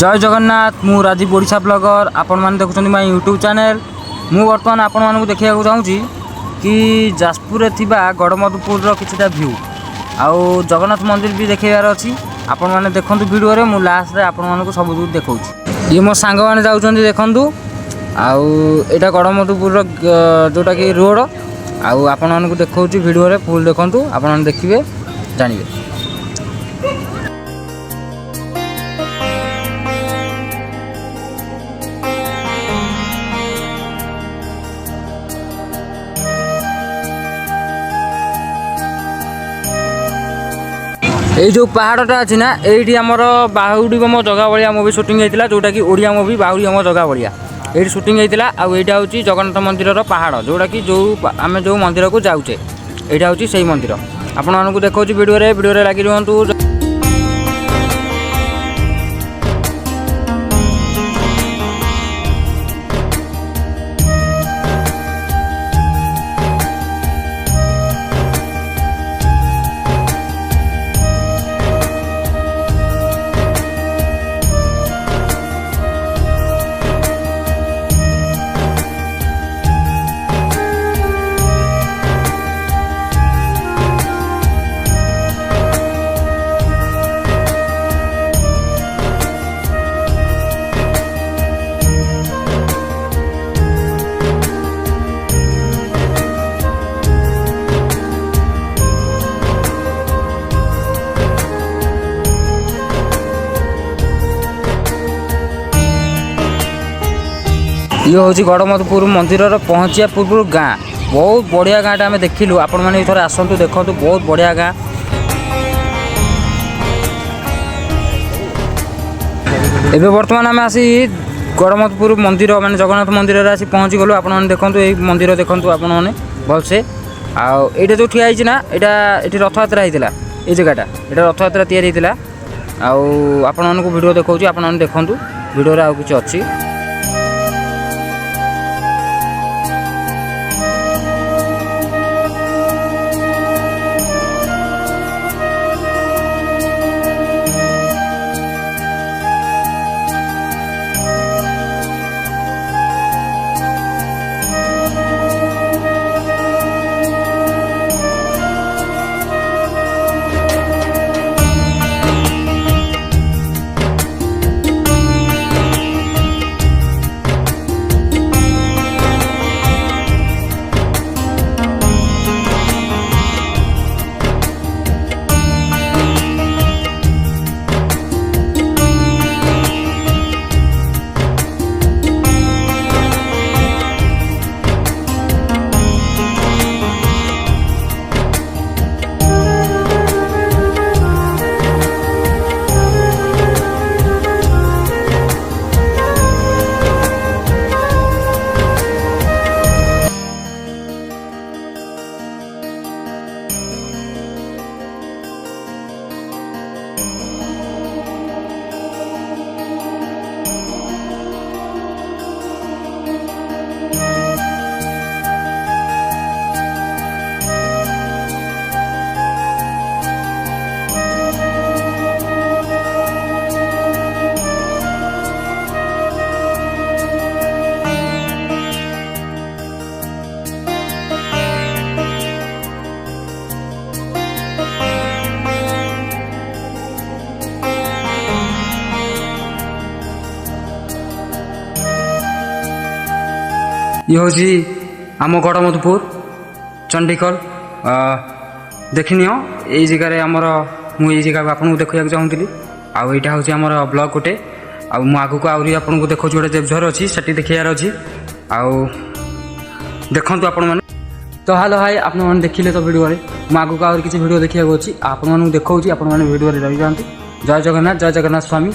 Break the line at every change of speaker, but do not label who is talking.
जय जगन्नाथ मु राजीव ओडिशा ब्लॉगर आपण मैंने देखुं माय यूट्यूब चैनल। मु बर्तमान आपण मानक देखा चाहूँगी कि जाजपुर थिबा गड़मधुपुर किछिटा व्यू आउ जगन्नाथ मंदिर भी देखार अच्छी। आपण मैंने देखु वीडियो रे मु लास्ट रे आपण मानक सब दूर देखा। ये मो सांग मैंने जाऊँ देखु आउटा गड़मधुपुर जोटा कि रोड आउ आपण मानक देखा वीडियो रे फुल देखु आपण देखिए जानवे। ये जो पहाड़टा अच्छी ना ये आमर बाहुड़ी बम जगह भाया मुवी सुटिंग होता जोटा कि ओडिया मुवी बाहुड़ी बम जगह भाया ये सुटिंग होता। आईटा हूँ जगन्नाथ मंदिर पहाड़ जोटा कि जो आम जो मंदिर को जाऊे यहाँ हूँ से मंदिर आपण मानक देखा वीडियो लगी रुहतु। ये हूँ गड़मधुपुर मंदिर पहुँचा पूर्व गाँ बहुत बढ़िया गाँटा आम देखिलु। आपण मैंने थोड़े आसतु देखु बहुत बढ़िया गाँ। एबे वर्तमान आम आसी गड़मधुपुर मंदिर माने जगन्नाथ मंदिर आसी पहुँची गलु। आपण मैंने देखु ये मंदिर देखु आपण मैंने भलसे आईटा जो ठिया ना यहाँ ये रथयात्रा होता ये जगहटा यहाँ रथयात्रा तैयारी होता। आपण मानक वीडियो देखा आपण मैंने देखु वीडियो आउ कि अच्छी। ये हूँ आम गड़मधुपुर चंडीगढ़ देखनी यही जगह आमर मुझे जगह आपको देखा चाहूँगी। आईटा हूँ आमर ब्लॉग गोटे आगू को आहरी आपको देखा गोटे देवझर अच्छी से देखार अच्छी देखु आपण मैंने। तो हेलो हाय आप देखिले तो वीडियो आगू को आहरी किसी वीडियो देखा अच्छी आपण देखा आपण मैंने वीडियो रही जाती। जय जगन्नाथ स्वामी।